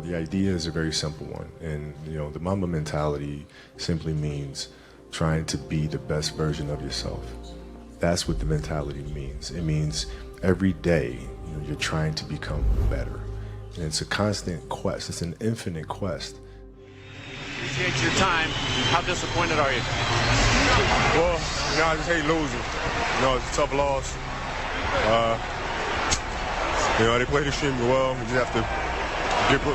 the idea is a very simple one. And, the Mamba mentality simply means trying to be the best version of yourself. That's what the mentality means. It means every day, you're trying to become better. And it's a constant quest. It's an infinite quest. Appreciate your time. How disappointed are you? Well, I just hate losing. It's a tough loss. They played extremely well. We just have to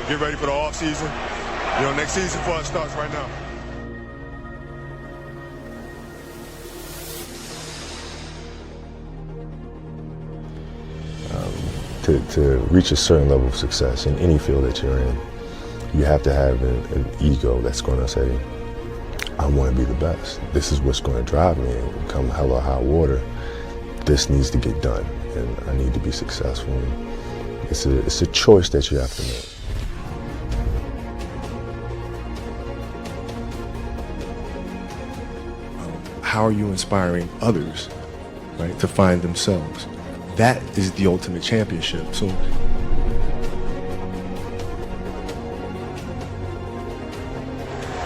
get ready for the off season. Next season for us starts right now. To reach a certain level of success in any field that you're in, you have to have an ego that's going to say, I want to be the best. This is what's going to drive me. And come hell or high water, this needs to get done, and I need to be successful. It's a choice that you have to make. How are you inspiring others, right, to find themselves? That is the ultimate championship. So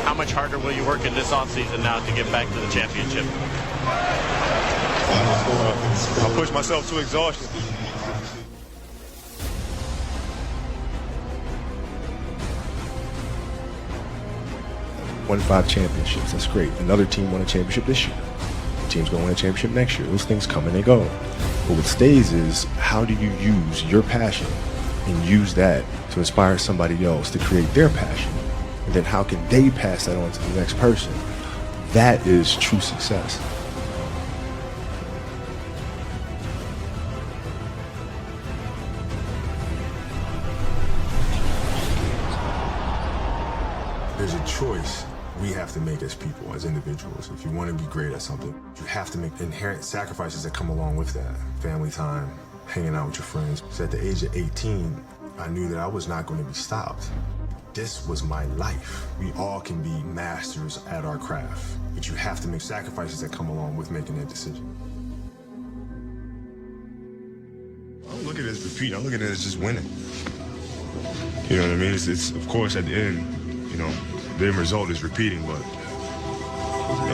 how much harder will you work in this offseason now to get back to the championship? I push myself to exhaustion. Won 5 championships, that's great. Another team won a championship this year. The team's gonna win a championship next year. Those things come and they go. But what stays is, how do you use your passion and use that to inspire somebody else to create their passion? And then how can they pass that on to the next person? That is true success. There's a choice we have to make as people, as individuals. If you want to be great at something, you have to make inherent sacrifices that come along with that. Family time, hanging out with your friends. So at the age of 18, I knew that I was not going to be stopped. This was my life. We all can be masters at our craft, but you have to make sacrifices that come along with making that decision. I don't look at it as repeat. I look at it as just winning. You know what I mean? It's of course at the end, the end result is repeating, but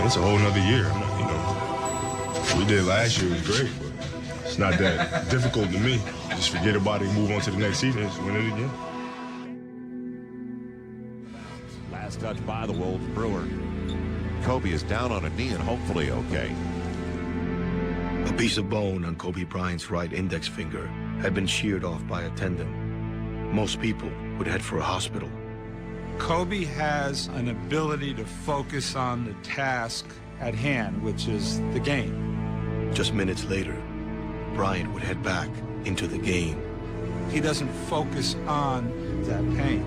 it's a whole nother year. What we did last year was great, but it's not that difficult to me. Just forget about it and move on to the next season and just win it again. Last touch by the Wolves Brewer. Kobe is down on a knee and hopefully okay. A piece of bone on Kobe Bryant's right index finger had been sheared off by a tendon. Most people would head for a hospital. Kobe has an ability to focus on the task at hand, which is the game. Just minutes later, Bryant would head back into the game. He doesn't focus on that pain.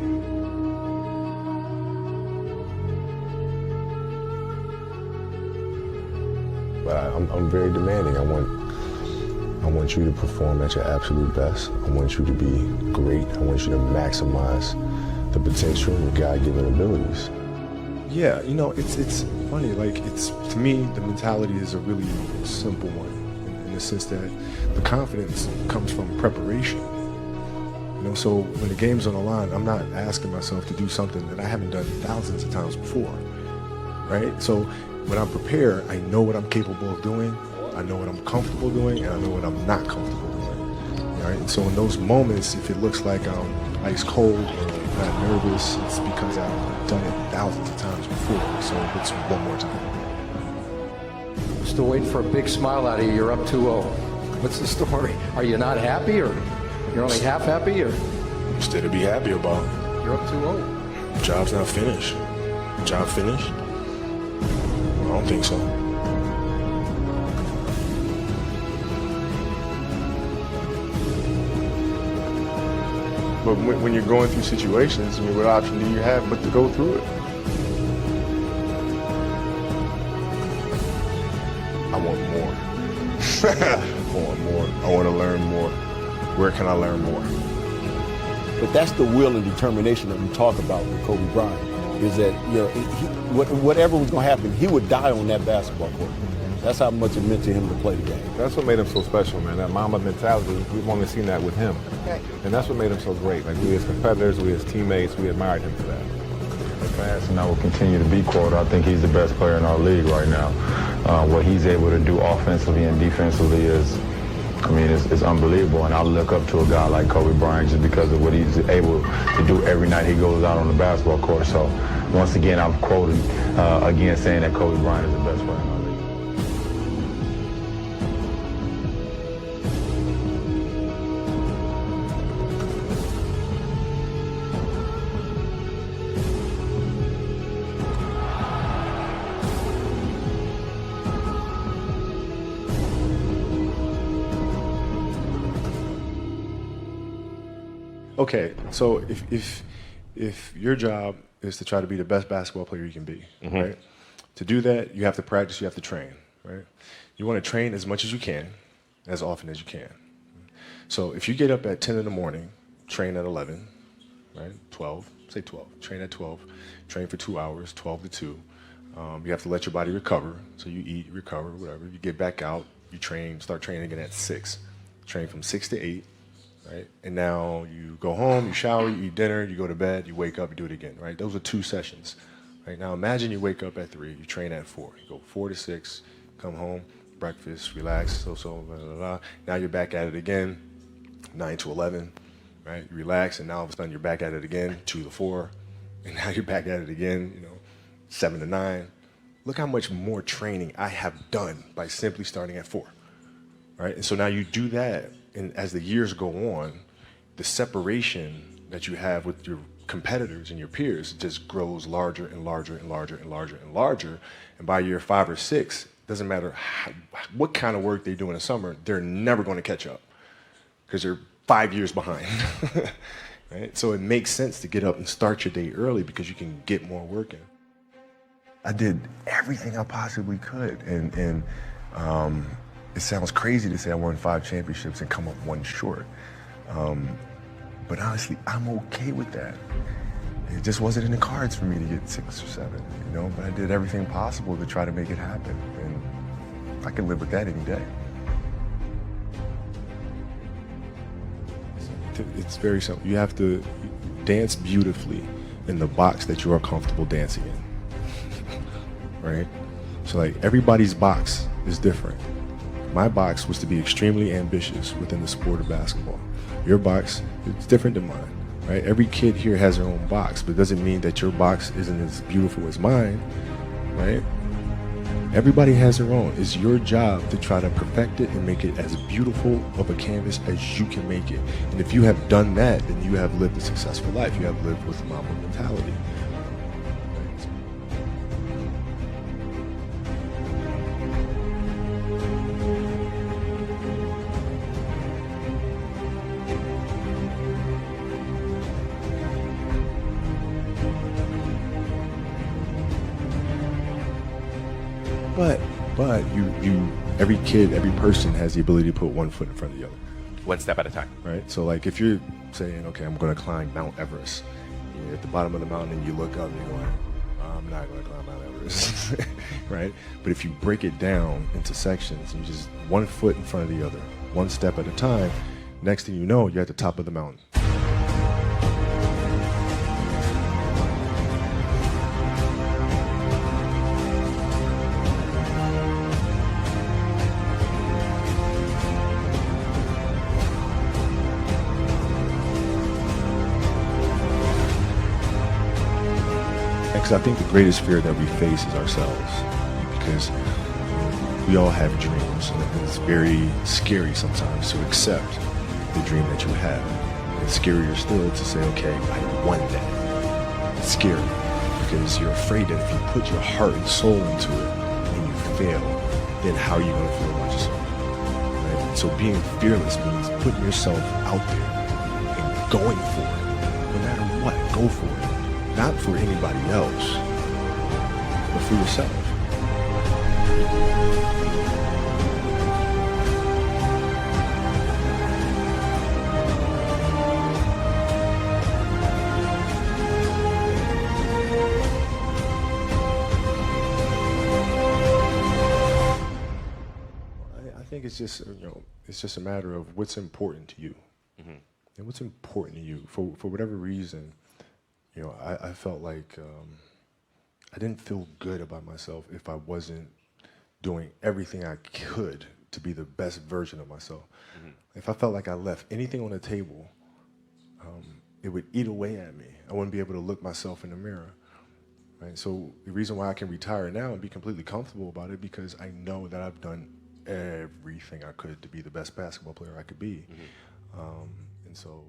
But I'm very demanding. I want you to perform at your absolute best. I want you to be great. I want you to maximize the potential of your God-given abilities. Yeah, it's funny. To me, the mentality is a really simple one, in the sense that the confidence comes from preparation. So when the game's on the line, I'm not asking myself to do something that I haven't done thousands of times before, right? So when I'm prepared, I know what I'm capable of doing, I know what I'm comfortable doing, and I know what I'm not comfortable doing. Right? And so in those moments, if it looks like I'm ice cold or not nervous, it's because I've done it thousands of times before. So it's one more time. Still waiting for a big smile out of you. You're up 2-0. What's the story? Are you not happy, or you're only half happy, or? Instead to be happy about. You're up 2-0. The job's not finished. The job finished? I don't think so. But when you're going through situations, what option do you have but to go through it? I want more. I want more. I want to learn more. Where can I learn more? But that's the will and determination that we talk about with Kobe Bryant, is that, whatever was going to happen, he would die on that basketball court. That's how much it meant to him to play the game. That's what made him so special, man. That Mamba mentality, we've only seen that with him. And that's what made him so great. Like, we as competitors, we as teammates, we admired him for that. Fast, and I will continue to be quoted. I think he's the best player in our league right now. What he's able to do offensively and defensively is unbelievable. And I look up to a guy like Kobe Bryant just because of what he's able to do every night he goes out on the basketball court. So once again, I'm quoted again saying that Kobe Bryant is the best player in our league. Okay, so if your job is to try to be the best basketball player you can be, right? To do that, you have to practice, you have to train, right? You want to train as much as you can, as often as you can. So if you get up at 10 in the morning, train at 11, right? 12, say 12, train at 12, train for 2 hours, 12 to 2. You have to let your body recover. So you eat, recover, whatever. You get back out, you train, start training again at 6. Train from 6 to 8. Right? And now you go home, you shower, you eat dinner, you go to bed, you wake up, you do it again, right? Those are 2 sessions. Right? Now imagine you wake up at 3, you train at 4. You go 4 to 6, come home, breakfast, relax, blah, blah, blah. Now you're back at it again, 9 to 11, right? You relax, and now all of a sudden you're back at it again, 2 to 4, and now you're back at it again, 7 to 9. Look how much more training I have done by simply starting at 4, right? And so now you do that. And as the years go on, the separation that you have with your competitors and your peers just grows larger and larger and larger and larger and larger. And by year 5 or 6, doesn't matter what kind of work they do in the summer, they're never going to catch up because they're 5 years behind. Right? So it makes sense to get up and start your day early because you can get more work in. I did everything I possibly could, and it sounds crazy to say I won 5 championships and come up 1 short. But honestly, I'm okay with that. It just wasn't in the cards for me to get 6 or 7, but I did everything possible to try to make it happen. And I can live with that any day. It's very simple. You have to dance beautifully in the box that you are comfortable dancing in, right? So like everybody's box is different. My box was to be extremely ambitious within the sport of basketball. Your box is different than mine, right? Every kid here has their own box, but it doesn't mean that your box isn't as beautiful as mine, right? Everybody has their own. It's your job to try to perfect it and make it as beautiful of a canvas as you can make it. And if you have done that, then you have lived a successful life. You have lived with the Mamba mentality. But every kid, every person has the ability to put 1 foot in front of the other. One step at a time. Right? So like if you're saying, okay, I'm going to climb Mount Everest, you're at the bottom of the mountain and you look up and you're going, I'm not going to climb Mount Everest, right? But if you break it down into sections and you just 1 foot in front of the other, 1 step at a time, next thing you know, you're at the top of the mountain. Because I think the greatest fear that we face is ourselves, because we all have dreams, and it's very scary sometimes to accept the dream that you have. It's scarier still to say, okay, I won that. It's scary because you're afraid that if you put your heart and soul into it and you fail, then how are you going to feel about yourself? Right? So being fearless means putting yourself out there and going for it. No matter what, go for it. Not for anybody else, but for yourself. think it's just it's just a matter of what's important to you, and what's important to you for whatever reason. I felt like I didn't feel good about myself if I wasn't doing everything I could to be the best version of myself. If I felt like I left anything on the table, it would eat away at me. I wouldn't be able to look myself in the mirror. Right? So the reason why I can retire now and be completely comfortable about it, because I know that I've done everything I could to be the best basketball player I could be. And so